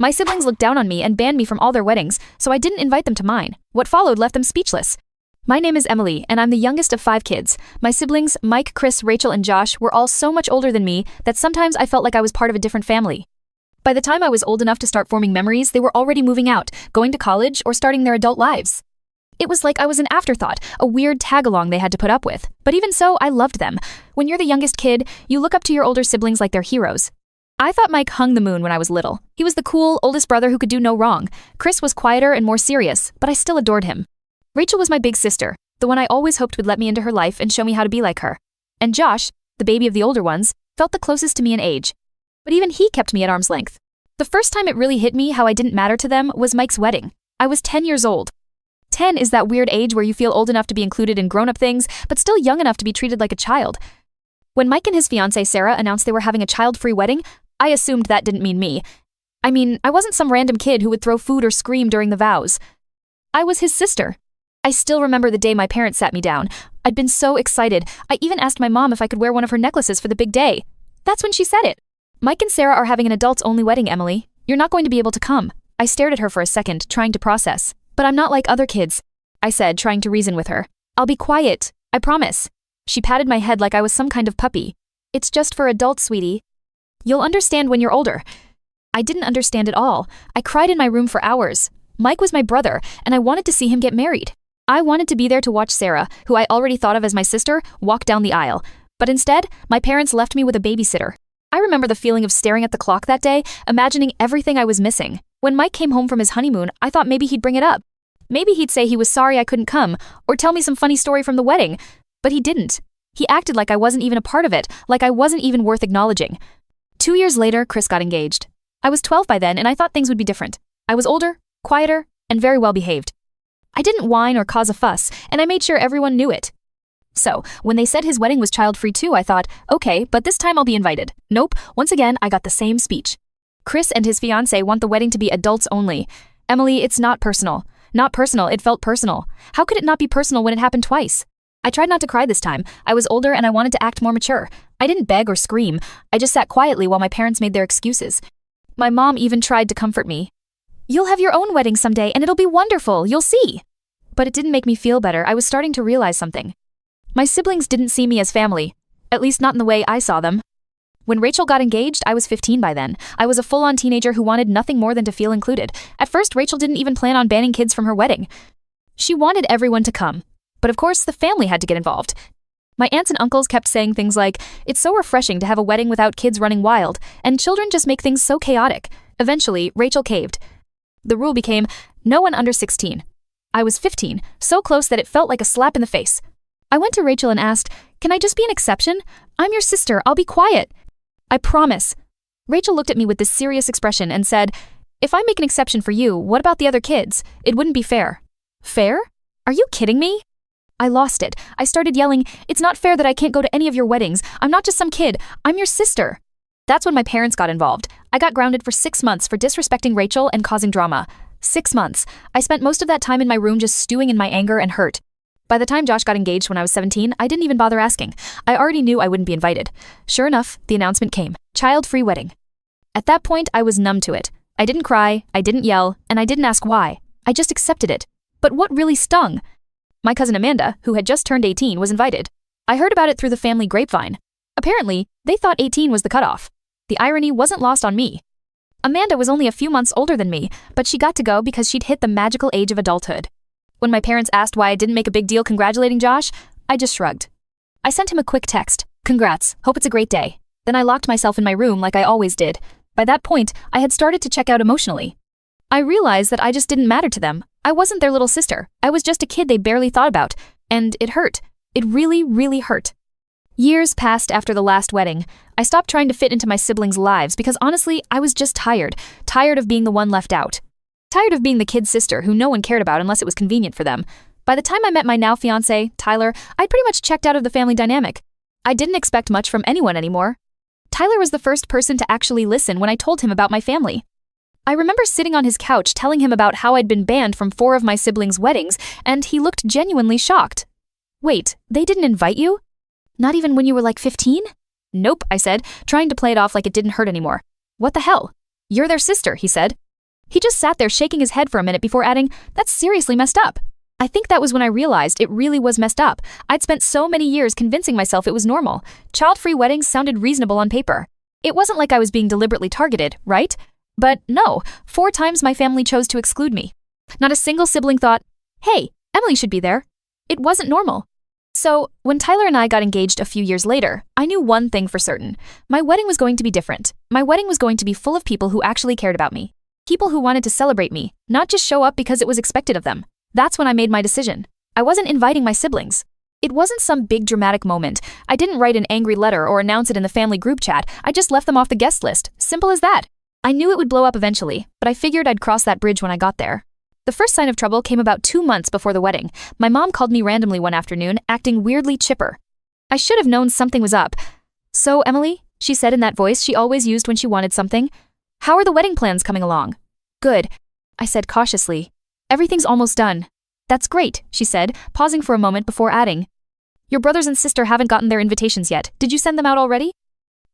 My siblings looked down on me and banned me from all their weddings, so I didn't invite them to mine. What followed left them speechless. My name is Emily, and I'm the youngest of 5 kids. My siblings, Mike, Chris, Rachel, and Josh, were all so much older than me that sometimes I felt like I was part of a different family. By the time I was old enough to start forming memories, they were already moving out, going to college, or starting their adult lives. It was like I was an afterthought, a weird tag-along they had to put up with. But even so, I loved them. When you're the youngest kid, you look up to your older siblings like they're heroes. I thought Mike hung the moon when I was little. He was the cool, oldest brother who could do no wrong. Chris was quieter and more serious, but I still adored him. Rachel was my big sister, the one I always hoped would let me into her life and show me how to be like her. And Josh, the baby of the older ones, felt the closest to me in age. But even he kept me at arm's length. The first time it really hit me how I didn't matter to them was Mike's wedding. I was 10 years old. 10 is that weird age where you feel old enough to be included in grown-up things, but still young enough to be treated like a child. When Mike and his fiancée Sarah announced they were having a child-free wedding, I assumed that didn't mean me. I wasn't some random kid who would throw food or scream during the vows. I was his sister. I still remember the day my parents sat me down. I'd been so excited. I even asked my mom if I could wear one of her necklaces for the big day. That's when she said it. Mike and Sarah are having an adults-only wedding, Emily. You're not going to be able to come. I stared at her for a second, trying to process. But I'm not like other kids, I said, trying to reason with her. I'll be quiet, I promise. She patted my head like I was some kind of puppy. It's just for adults, sweetie. You'll understand when you're older. I didn't understand at all. I cried in my room for hours. Mike was my brother, and I wanted to see him get married. I wanted to be there to watch Sarah, who I already thought of as my sister, walk down the aisle. But instead, my parents left me with a babysitter. I remember the feeling of staring at the clock that day, imagining everything I was missing. When Mike came home from his honeymoon, I thought maybe he'd bring it up. Maybe he'd say he was sorry I couldn't come, or tell me some funny story from the wedding. But he didn't. He acted like I wasn't even a part of it, like I wasn't even worth acknowledging. 2 years later, Chris got engaged. I was 12 by then, and I thought things would be different. I was older, quieter, and very well behaved. I didn't whine or cause a fuss, and I made sure everyone knew it. So, when they said his wedding was child-free too, I thought, okay, but this time I'll be invited. Nope, once again, I got the same speech. Chris and his fiancée want the wedding to be adults only. Emily, it's not personal. Not personal, it felt personal. How could it not be personal when it happened twice? I tried not to cry this time. I was older and I wanted to act more mature. I didn't beg or scream. I just sat quietly while my parents made their excuses. My mom even tried to comfort me. You'll have your own wedding someday and it'll be wonderful, you'll see. But it didn't make me feel better. I was starting to realize something. My siblings didn't see me as family, at least not in the way I saw them. When Rachel got engaged, I was 15 by then. I was a full-on teenager who wanted nothing more than to feel included. At first, Rachel didn't even plan on banning kids from her wedding. She wanted everyone to come. But of course, the family had to get involved. My aunts and uncles kept saying things like, it's so refreshing to have a wedding without kids running wild, and children just make things so chaotic. Eventually, Rachel caved. The rule became, no one under 16. I was 15, so close that it felt like a slap in the face. I went to Rachel and asked, can I just be an exception? I'm your sister, I'll be quiet. I promise. Rachel looked at me with this serious expression and said, if I make an exception for you, what about the other kids? It wouldn't be fair. Fair? Are you kidding me? I lost it. I started yelling, it's not fair that I can't go to any of your weddings. I'm not just some kid. I'm your sister. That's when my parents got involved. I got grounded for 6 months for disrespecting Rachel and causing drama. 6 months. I spent most of that time in my room just stewing in my anger and hurt. By the time Josh got engaged when I was 17, I didn't even bother asking. I already knew I wouldn't be invited. Sure enough, the announcement came. Child-free wedding. At that point, I was numb to it. I didn't cry, I didn't yell, and I didn't ask why. I just accepted it. But what really stung? My cousin Amanda, who had just turned 18, was invited. I heard about it through the family grapevine. Apparently, they thought 18 was the cutoff. The irony wasn't lost on me. Amanda was only a few months older than me, but she got to go because she'd hit the magical age of adulthood. When my parents asked why I didn't make a big deal congratulating Josh, I just shrugged. I sent him a quick text. Congrats, hope it's a great day. Then I locked myself in my room like I always did. By that point, I had started to check out emotionally. I realized that I just didn't matter to them. I wasn't their little sister. I was just a kid they barely thought about. And it hurt. It really, really hurt. Years passed after the last wedding. I stopped trying to fit into my siblings' lives because honestly, I was just tired. Tired of being the one left out. Tired of being the kid's sister who no one cared about unless it was convenient for them. By the time I met my now fiancé, Tyler, I'd pretty much checked out of the family dynamic. I didn't expect much from anyone anymore. Tyler was the first person to actually listen when I told him about my family. I remember sitting on his couch telling him about how I'd been banned from 4 of my siblings' weddings, and he looked genuinely shocked. Wait, they didn't invite you? Not even when you were like 15? Nope, I said, trying to play it off like it didn't hurt anymore. What the hell? You're their sister, he said. He just sat there shaking his head for a minute before adding, "That's seriously messed up." I think that was when I realized it really was messed up. I'd spent so many years convincing myself it was normal. Child-free weddings sounded reasonable on paper. It wasn't like I was being deliberately targeted, right? But no, 4 times my family chose to exclude me. Not a single sibling thought, "Hey, Emily should be there." It wasn't normal. So, when Tyler and I got engaged a few years later, I knew one thing for certain. My wedding was going to be different. My wedding was going to be full of people who actually cared about me. People who wanted to celebrate me, not just show up because it was expected of them. That's when I made my decision. I wasn't inviting my siblings. It wasn't some big dramatic moment. I didn't write an angry letter or announce it in the family group chat. I just left them off the guest list. Simple as that. I knew it would blow up eventually, but I figured I'd cross that bridge when I got there. The first sign of trouble came about 2 months before the wedding. My mom called me randomly one afternoon, acting weirdly chipper. I should have known something was up. "So, Emily," she said in that voice she always used when she wanted something, "how are the wedding plans coming along?" "Good," I said cautiously. "Everything's almost done." "That's great," she said, pausing for a moment before adding, "Your brothers and sister haven't gotten their invitations yet. Did you send them out already?"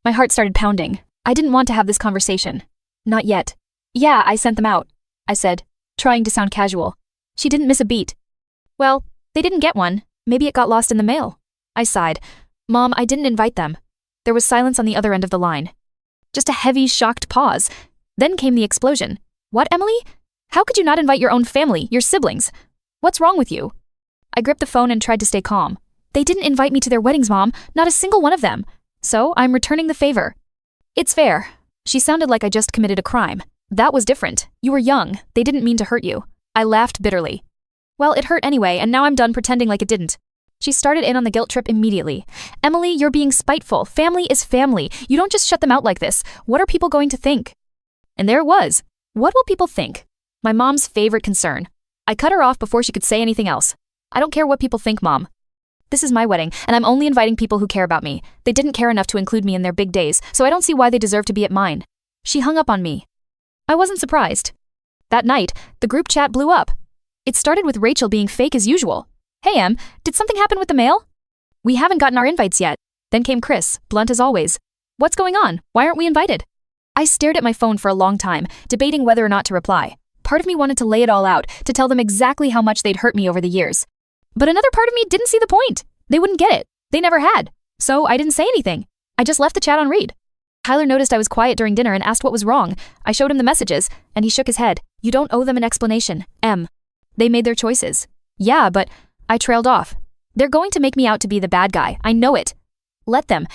My heart started pounding. I didn't want to have this conversation. "Not yet." "Yeah, I sent them out," I said, trying to sound casual. She didn't miss a beat. "Well, they didn't get one. Maybe it got lost in the mail." I sighed. "Mom, I didn't invite them." There was silence on the other end of the line. Just a heavy, shocked pause. Then came the explosion. "What, Emily? How could you not invite your own family, your siblings? What's wrong with you?" I gripped the phone and tried to stay calm. "They didn't invite me to their weddings, Mom. Not a single one of them. So I'm returning the favor." "It's fair." She sounded like I just committed a crime. "That was different. You were young. They didn't mean to hurt you." I laughed bitterly. "Well, it hurt anyway, and now I'm done pretending like it didn't." She started in on the guilt trip immediately. "Emily, you're being spiteful. Family is family. You don't just shut them out like this. What are people going to think?" And there it was. What will people think? My mom's favorite concern. I cut her off before she could say anything else. "I don't care what people think, Mom. This is my wedding, and I'm only inviting people who care about me. They didn't care enough to include me in their big days, so I don't see why they deserve to be at mine." She hung up on me. I wasn't surprised. That night, the group chat blew up. It started with Rachel being fake as usual. "Hey, Em, did something happen with the mail?" "We haven't gotten our invites yet." Then came Chris, blunt as always. "What's going on? Why aren't we invited?" I stared at my phone for a long time, debating whether or not to reply. Part of me wanted to lay it all out, to tell them exactly how much they'd hurt me over the years. But another part of me didn't see the point. They wouldn't get it. They never had. So I didn't say anything. I just left the chat on read. Tyler noticed I was quiet during dinner and asked what was wrong. I showed him the messages, and he shook his head. "You don't owe them an explanation, Em. They made their choices." "Yeah, but..." I trailed off. "They're going to make me out to be the bad guy. I know it." "Let them,"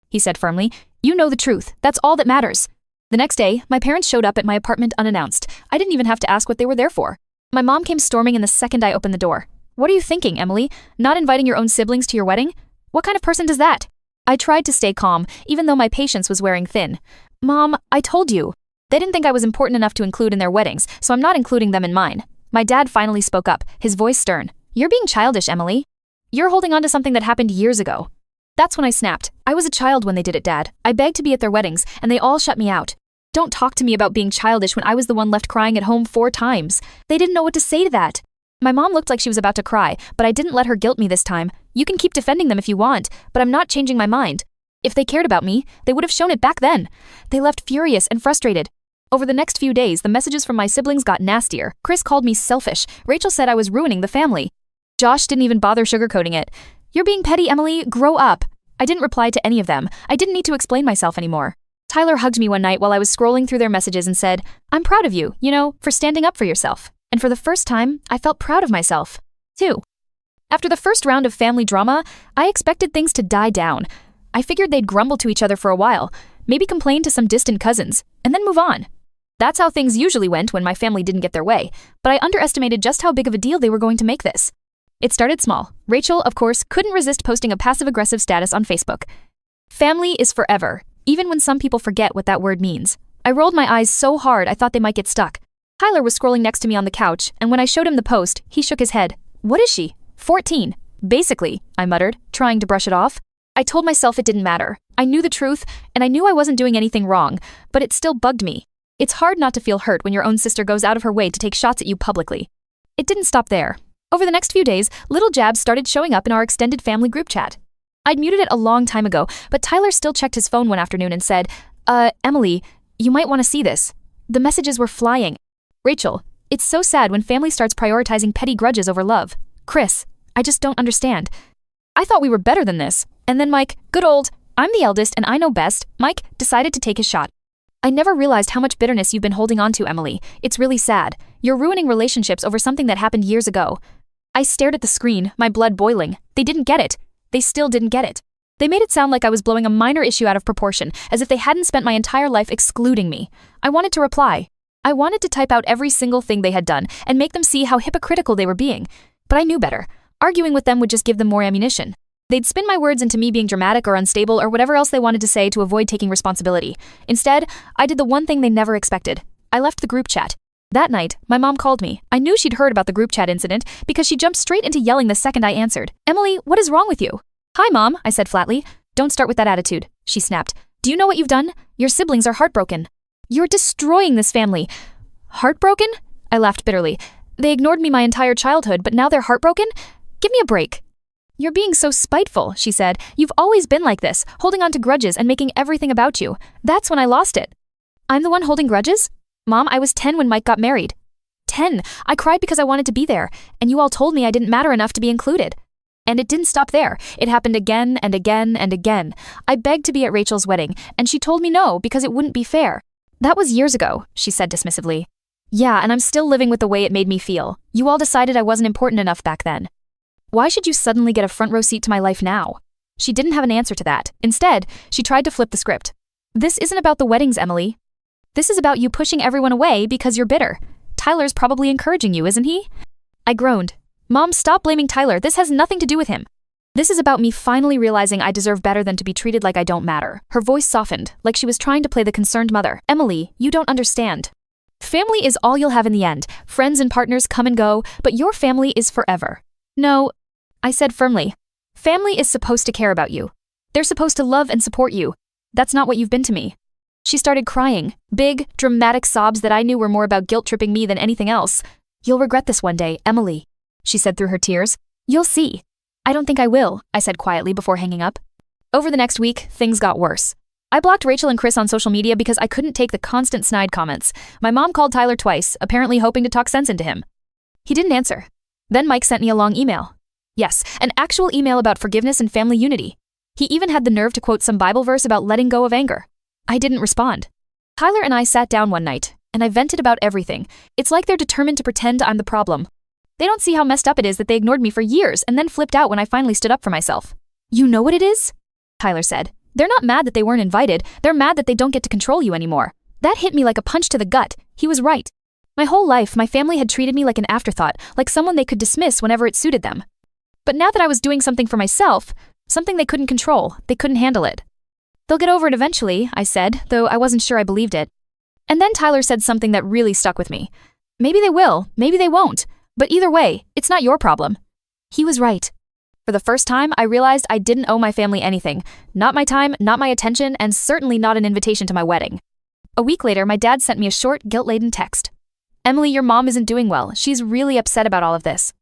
he said firmly. "You know the truth. That's all that matters." The next day, my parents showed up at my apartment unannounced. I didn't even have to ask what they were there for. My mom came storming in the second I opened the door. "What are you thinking, Emily? Not inviting your own siblings to your wedding? What kind of person does that?" I tried to stay calm, even though my patience was wearing thin. "Mom, I told you. They didn't think I was important enough to include in their weddings, so I'm not including them in mine." My dad finally spoke up, his voice stern. "You're being childish, Emily. You're holding on to something that happened years ago." That's when I snapped. "I was a child when they did it, Dad. I begged to be at their weddings, and they all shut me out. Don't talk to me about being childish when I was the one left crying at home 4 times. They didn't know what to say to that." My mom looked like she was about to cry, but I didn't let her guilt me this time. "You can keep defending them if you want, but I'm not changing my mind. If they cared about me, they would have shown it back then." They left furious and frustrated. Over the next few days, the messages from my siblings got nastier. Chris called me selfish. Rachel said I was ruining the family. Josh didn't even bother sugarcoating it. "You're being petty, Emily. Grow up." I didn't reply to any of them. I didn't need to explain myself anymore. Tyler hugged me one night while I was scrolling through their messages and said, "I'm proud of you, for standing up for yourself." And for the first time, I felt proud of myself, too. After the first round of family drama, I expected things to die down. I figured they'd grumble to each other for a while, maybe complain to some distant cousins, and then move on. That's how things usually went when my family didn't get their way, but I underestimated just how big of a deal they were going to make this. It started small. Rachel, of course, couldn't resist posting a passive-aggressive status on Facebook. "Family is forever, even when some people forget what that word means." I rolled my eyes so hard I thought they might get stuck. Tyler was scrolling next to me on the couch, and when I showed him the post, he shook his head. "What is she? 14. Basically," I muttered, trying to brush it off. I told myself it didn't matter. I knew the truth, and I knew I wasn't doing anything wrong, but it still bugged me. It's hard not to feel hurt when your own sister goes out of her way to take shots at you publicly. It didn't stop there. Over the next few days, little jabs started showing up in our extended family group chat. I'd muted it a long time ago, but Tyler still checked his phone one afternoon and said, Emily, you might want to see this." The messages were flying. Rachel, it's so sad when family starts prioritizing petty grudges over love. Chris, I just don't understand. I thought we were better than this. And then Mike, good old, I'm the eldest and I know best, Mike decided to take his shot. I never realized how much bitterness you've been holding on to, Emily. It's really sad. You're ruining relationships over something that happened years ago. I stared at the screen, my blood boiling. They didn't get it. They still didn't get it. They made it sound like I was blowing a minor issue out of proportion, as if they hadn't spent my entire life excluding me. I wanted to reply. I wanted to type out every single thing they had done and make them see how hypocritical they were being. But I knew better. Arguing with them would just give them more ammunition. They'd spin my words into me being dramatic or unstable or whatever else they wanted to say to avoid taking responsibility. Instead, I did the one thing they never expected. I left the group chat. That night, my mom called me. I knew she'd heard about the group chat incident because she jumped straight into yelling the second I answered. Emily, what is wrong with you? Hi, Mom, I said flatly. Don't start with that attitude, she snapped. Do you know what you've done? Your siblings are heartbroken. You're destroying this family. Heartbroken? I laughed bitterly. They ignored me my entire childhood, but now they're heartbroken? Give me a break. You're being so spiteful, she said. You've always been like this, holding on to grudges and making everything about you. That's when I lost it. I'm the one holding grudges? Mom, I was 10 when Mike got married. 10. I cried because I wanted to be there, and you all told me I didn't matter enough to be included. And it didn't stop there. It happened again and again and again. I begged to be at Rachel's wedding, and she told me no because it wouldn't be fair. That was years ago, she said dismissively. Yeah, and I'm still living with the way it made me feel. You all decided I wasn't important enough back then. Why should you suddenly get a front row seat to my life now? She didn't have an answer to that. Instead, she tried to flip the script. This isn't about the weddings, Emily. This is about you pushing everyone away because you're bitter. Tyler's probably encouraging you, isn't he? I groaned. Mom, stop blaming Tyler. This has nothing to do with him. This is about me finally realizing I deserve better than to be treated like I don't matter. Her voice softened, like she was trying to play the concerned mother. Emily, you don't understand. Family is all you'll have in the end. Friends and partners come and go, but your family is forever. No, I said firmly. Family is supposed to care about you. They're supposed to love and support you. That's not what you've been to me. She started crying, big, dramatic sobs that I knew were more about guilt-tripping me than anything else. You'll regret this one day, Emily, she said through her tears. You'll see. I don't think I will, I said quietly before hanging up. Over the next week, things got worse. I blocked Rachel and Chris on social media because I couldn't take the constant snide comments. My mom called Tyler twice, apparently hoping to talk sense into him. He didn't answer. Then Mike sent me a long email. Yes, an actual email about forgiveness and family unity. He even had the nerve to quote some Bible verse about letting go of anger. I didn't respond. Tyler and I sat down one night, and I vented about everything. It's like they're determined to pretend I'm the problem. They don't see how messed up it is that they ignored me for years and then flipped out when I finally stood up for myself. You know what it is? Tyler said. They're not mad that they weren't invited. They're mad that they don't get to control you anymore. That hit me like a punch to the gut. He was right. My whole life, my family had treated me like an afterthought, like someone they could dismiss whenever it suited them. But now that I was doing something for myself, something they couldn't control, they couldn't handle it. They'll get over it eventually, I said, though I wasn't sure I believed it. And then Tyler said something that really stuck with me. Maybe they will, maybe they won't. But either way, it's not your problem. He was right. For the first time, I realized I didn't owe my family anything. Not my time, not my attention, and certainly not an invitation to my wedding. A week later, my dad sent me a short, guilt-laden text. Emily, your mom isn't doing well. She's really upset about all of this.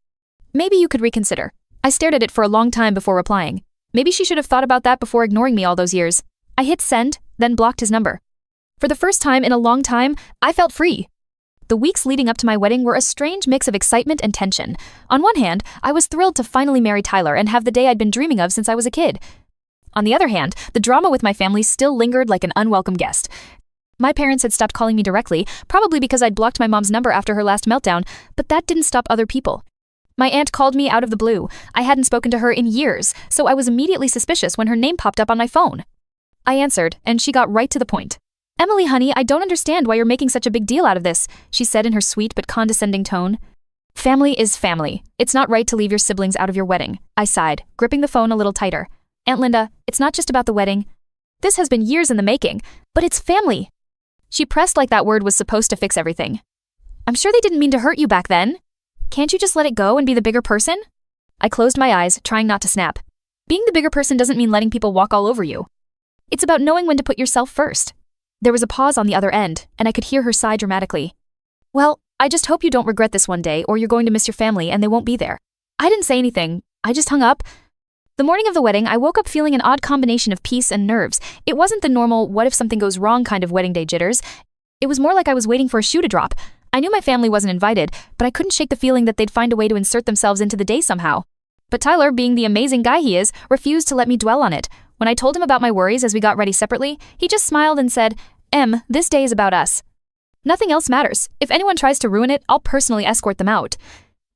Maybe you could reconsider. I stared at it for a long time before replying. Maybe she should have thought about that before ignoring me all those years. I hit send, then blocked his number. For the first time in a long time, I felt free. The weeks leading up to my wedding were a strange mix of excitement and tension. On one hand, I was thrilled to finally marry Tyler and have the day I'd been dreaming of since I was a kid. On the other hand, the drama with my family still lingered like an unwelcome guest. My parents had stopped calling me directly, probably because I'd blocked my mom's number after her last meltdown, but that didn't stop other people. My aunt called me out of the blue. I hadn't spoken to her in years, so I was immediately suspicious when her name popped up on my phone. I answered, and she got right to the point. Emily, honey, I don't understand why you're making such a big deal out of this, she said in her sweet but condescending tone. Family is family. It's not right to leave your siblings out of your wedding, I sighed, gripping the phone a little tighter. Aunt Linda, it's not just about the wedding. This has been years in the making, but it's family. She pressed like that word was supposed to fix everything. I'm sure they didn't mean to hurt you back then. Can't you just let it go and be the bigger person? I closed my eyes, trying not to snap. Being the bigger person doesn't mean letting people walk all over you. It's about knowing when to put yourself first. There was a pause on the other end, and I could hear her sigh dramatically. Well, I just hope you don't regret this one day, or you're going to miss your family and they won't be there. I didn't say anything. I just hung up. The morning of the wedding, I woke up feeling an odd combination of peace and nerves. It wasn't the normal what if something goes wrong kind of wedding day jitters. It was more like I was waiting for a shoe to drop. I knew my family wasn't invited, but I couldn't shake the feeling that they'd find a way to insert themselves into the day somehow. But Tyler, being the amazing guy he is, refused to let me dwell on it. When I told him about my worries as we got ready separately, he just smiled and said, This day is about us. Nothing else matters. If anyone tries to ruin it, I'll personally escort them out."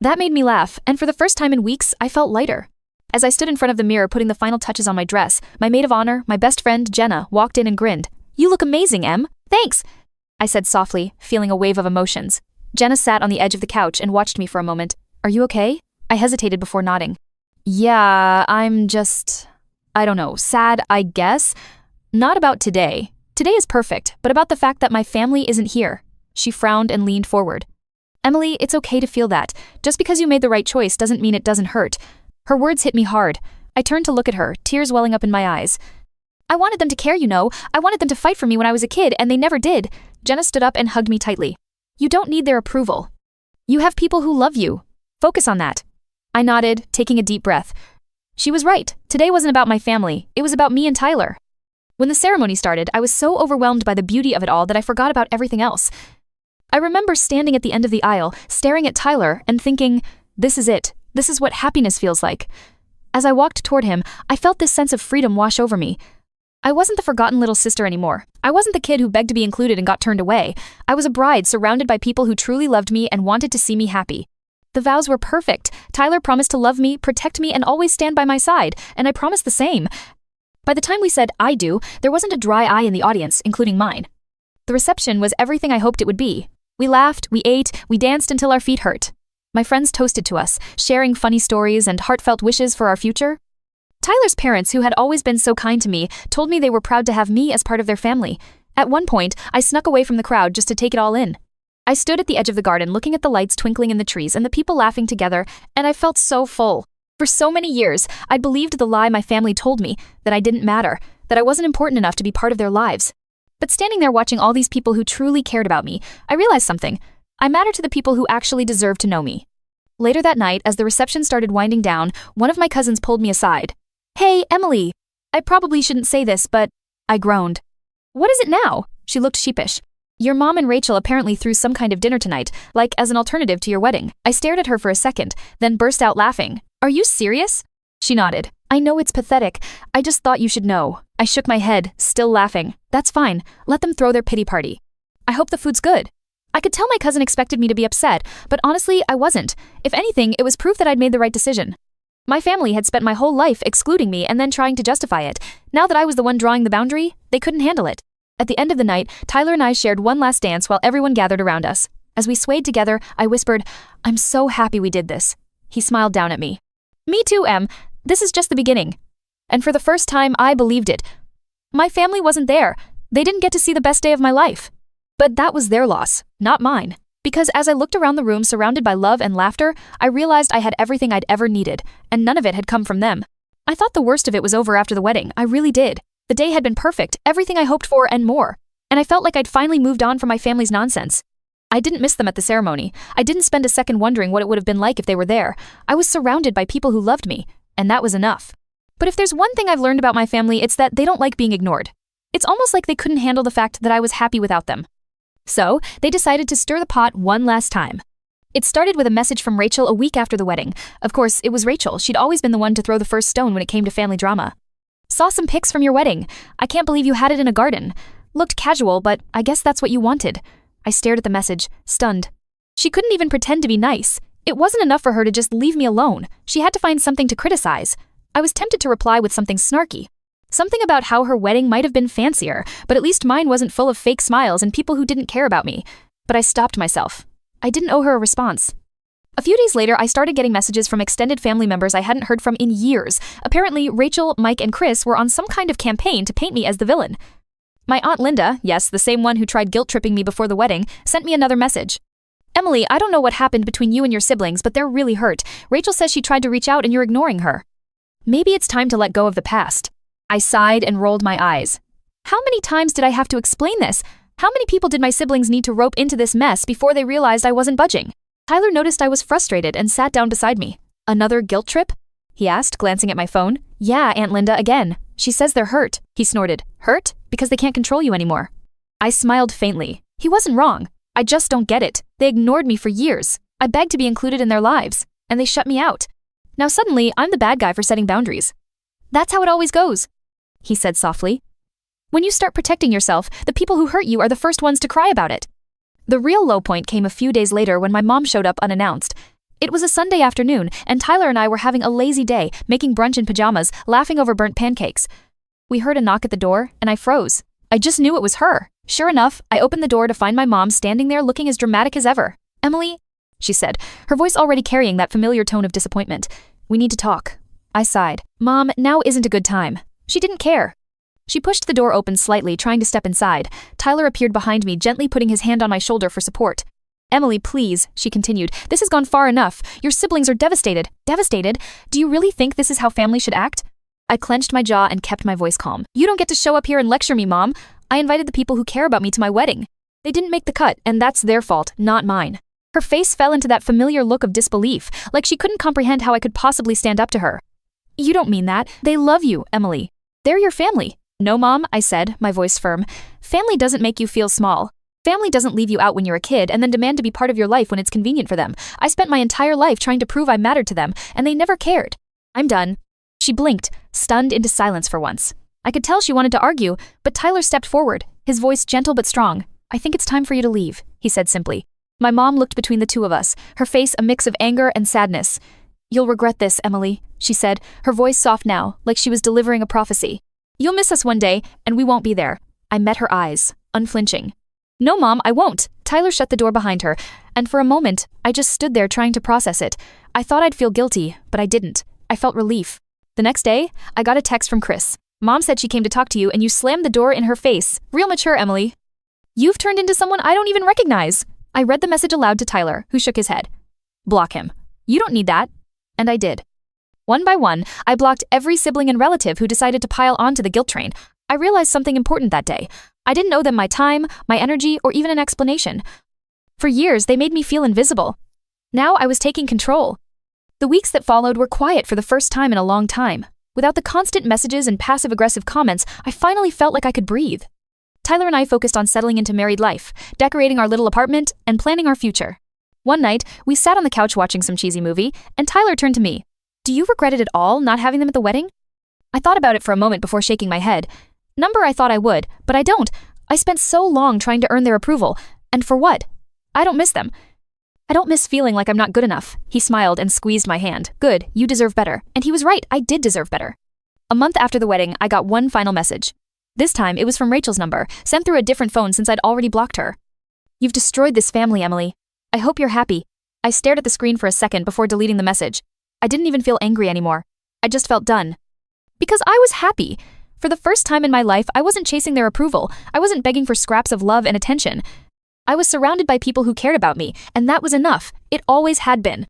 That made me laugh, and for the first time in weeks, I felt lighter. As I stood in front of the mirror putting the final touches on my dress, my maid of honor, my best friend, Jenna, walked in and grinned. "You look amazing, Em." "Thanks," I said softly, feeling a wave of emotions. Jenna sat on the edge of the couch and watched me for a moment. "Are you okay?" I hesitated before nodding. "Yeah, I'm just, I don't know, sad, I guess. Not about today. Today is perfect, but about the fact that my family isn't here." She frowned and leaned forward. "Emily, it's okay to feel that. Just because you made the right choice doesn't mean it doesn't hurt." Her words hit me hard. I turned to look at her, tears welling up in my eyes. "I wanted them to care, you know. I wanted them to fight for me when I was a kid, and they never did." Jenna stood up and hugged me tightly. "You don't need their approval. You have people who love you. Focus on that." I nodded, taking a deep breath. She was right. Today wasn't about my family. It was about me and Tyler. When the ceremony started, I was so overwhelmed by the beauty of it all that I forgot about everything else. I remember standing at the end of the aisle, staring at Tyler and thinking, this is it. This is what happiness feels like. As I walked toward him, I felt this sense of freedom wash over me. I wasn't the forgotten little sister anymore. I wasn't the kid who begged to be included and got turned away. I was a bride surrounded by people who truly loved me and wanted to see me happy. The vows were perfect. Tyler promised to love me, protect me, and always stand by my side, and I promised the same. By the time we said "I do," there wasn't a dry eye in the audience, including mine. The reception was everything I hoped it would be. We laughed, we ate, we danced until our feet hurt. My friends toasted to us, sharing funny stories and heartfelt wishes for our future. Tyler's parents, who had always been so kind to me, told me they were proud to have me as part of their family. At one point, I snuck away from the crowd just to take it all in. I stood at the edge of the garden looking at the lights twinkling in the trees and the people laughing together, and I felt so full. For so many years, I'd believed the lie my family told me, that I didn't matter, that I wasn't important enough to be part of their lives. But standing there watching all these people who truly cared about me, I realized something. I mattered to the people who actually deserved to know me. Later that night, as the reception started winding down, one of my cousins pulled me aside. "Hey, Emily. I probably shouldn't say this, but..." I groaned. "What is it now?" She looked sheepish. "Your mom and Rachel apparently threw some kind of dinner tonight, like as an alternative to your wedding." I stared at her for a second, then burst out laughing. "Are you serious?" She nodded. "I know it's pathetic. I just thought you should know." I shook my head, still laughing. "That's fine. Let them throw their pity party. I hope the food's good." I could tell my cousin expected me to be upset, but honestly, I wasn't. If anything, it was proof that I'd made the right decision. My family had spent my whole life excluding me and then trying to justify it. Now that I was the one drawing the boundary, they couldn't handle it. At the end of the night, Tyler and I shared one last dance while everyone gathered around us. As we swayed together, I whispered, "I'm so happy we did this." He smiled down at me. "Me too, Em. This is just the beginning." And for the first time, I believed it. My family wasn't there. They didn't get to see the best day of my life. But that was their loss, not mine. Because as I looked around the room surrounded by love and laughter, I realized I had everything I'd ever needed, and none of it had come from them. I thought the worst of it was over after the wedding. I really did. The day had been perfect, everything I hoped for and more. And I felt like I'd finally moved on from my family's nonsense. I didn't miss them at the ceremony. I didn't spend a second wondering what it would have been like if they were there. I was surrounded by people who loved me, and that was enough. But if there's one thing I've learned about my family, it's that they don't like being ignored. It's almost like they couldn't handle the fact that I was happy without them. So, they decided to stir the pot one last time. It started with a message from Rachel a week after the wedding. Of course, it was Rachel. She'd always been the one to throw the first stone when it came to family drama. "Saw some pics from your wedding. I can't believe you had it in a garden. Looked casual, but I guess that's what you wanted." I stared at the message, stunned. She couldn't even pretend to be nice. It wasn't enough for her to just leave me alone. She had to find something to criticize. I was tempted to reply with something snarky. Something about how her wedding might have been fancier, but at least mine wasn't full of fake smiles and people who didn't care about me. But I stopped myself. I didn't owe her a response. A few days later, I started getting messages from extended family members I hadn't heard from in years. Apparently, Rachel, Mike, and Chris were on some kind of campaign to paint me as the villain. My Aunt Linda, yes, the same one who tried guilt-tripping me before the wedding, sent me another message. "Emily, I don't know what happened between you and your siblings, but they're really hurt. Rachel says she tried to reach out and you're ignoring her. Maybe it's time to let go of the past." I sighed and rolled my eyes. How many times did I have to explain this? How many people did my siblings need to rope into this mess before they realized I wasn't budging? Tyler noticed I was frustrated and sat down beside me. "Another guilt trip?" he asked, glancing at my phone. "Yeah, Aunt Linda, again. She says they're hurt." He snorted. "Hurt? Because they can't control you anymore." I smiled faintly. He wasn't wrong. I just don't get it. They ignored me for years. I begged to be included in their lives, and they shut me out. Now suddenly, I'm the bad guy for setting boundaries. That's how it always goes, he said softly. When you start protecting yourself, the people who hurt you are the first ones to cry about it. The real low point came a few days later when my mom showed up unannounced. It was a Sunday afternoon, and Tyler and I were having a lazy day, making brunch in pajamas, laughing over burnt pancakes. We heard a knock at the door, and I froze. I just knew it was her. Sure enough, I opened the door to find my mom standing there looking as dramatic as ever. "Emily," she said, her voice already carrying that familiar tone of disappointment. "We need to talk." I sighed. "Mom, now isn't a good time." She didn't care. She pushed the door open slightly, trying to step inside. Tyler appeared behind me, gently putting his hand on my shoulder for support. "Emily, please," she continued. "This has gone far enough. Your siblings are devastated." "Devastated? Do you really think this is how family should act?" I clenched my jaw and kept my voice calm. "You don't get to show up here and lecture me, Mom. I invited the people who care about me to my wedding. They didn't make the cut, and that's their fault, not mine." Her face fell into that familiar look of disbelief, like she couldn't comprehend how I could possibly stand up to her. "You don't mean that. They love you, Emily. They're your family." "No, Mom," I said, my voice firm. "Family doesn't make you feel small. Family doesn't leave you out when you're a kid and then demand to be part of your life when it's convenient for them. I spent my entire life trying to prove I mattered to them, and they never cared. I'm done." She blinked, stunned into silence for once. I could tell she wanted to argue, but Tyler stepped forward, his voice gentle but strong. "I think it's time for you to leave," he said simply. My mom looked between the two of us, her face a mix of anger and sadness. "You'll regret this, Emily," she said, her voice soft now, like she was delivering a prophecy. "You'll miss us one day, and we won't be there." I met her eyes, unflinching. "No, Mom, I won't." Tyler shut the door behind her, and for a moment, I just stood there trying to process it. I thought I'd feel guilty, but I didn't. I felt relief. The next day, I got a text from Chris. "Mom said she came to talk to you and you slammed the door in her face. Real mature, Emily. You've turned into someone I don't even recognize." I read the message aloud to Tyler, who shook his head. "Block him. You don't need that." And I did. One by one, I blocked every sibling and relative who decided to pile onto the guilt train. I realized something important that day. I didn't owe them my time, my energy, or even an explanation. For years, they made me feel invisible. Now I was taking control. The weeks that followed were quiet for the first time in a long time. Without the constant messages and passive-aggressive comments, I finally felt like I could breathe. Tyler and I focused on settling into married life, decorating our little apartment, and planning our future. One night, we sat on the couch watching some cheesy movie, and Tyler turned to me. "Do you regret it at all, not having them at the wedding?" I thought about it for a moment before shaking my head. I thought I would, but I don't. I spent so long trying to earn their approval, and for what? I don't miss them. I don't miss feeling like I'm not good enough. He smiled and squeezed my hand. "Good, you deserve better." And he was right, I did deserve better. A month after the wedding, I got one final message. This time, it was from Rachel's number, sent through a different phone since I'd already blocked her. "You've destroyed this family, Emily. I hope you're happy." I stared at the screen for a second before deleting the message. I didn't even feel angry anymore. I just felt done. Because I was happy. For the first time in my life, I wasn't chasing their approval. I wasn't begging for scraps of love and attention. I was surrounded by people who cared about me, and that was enough. It always had been.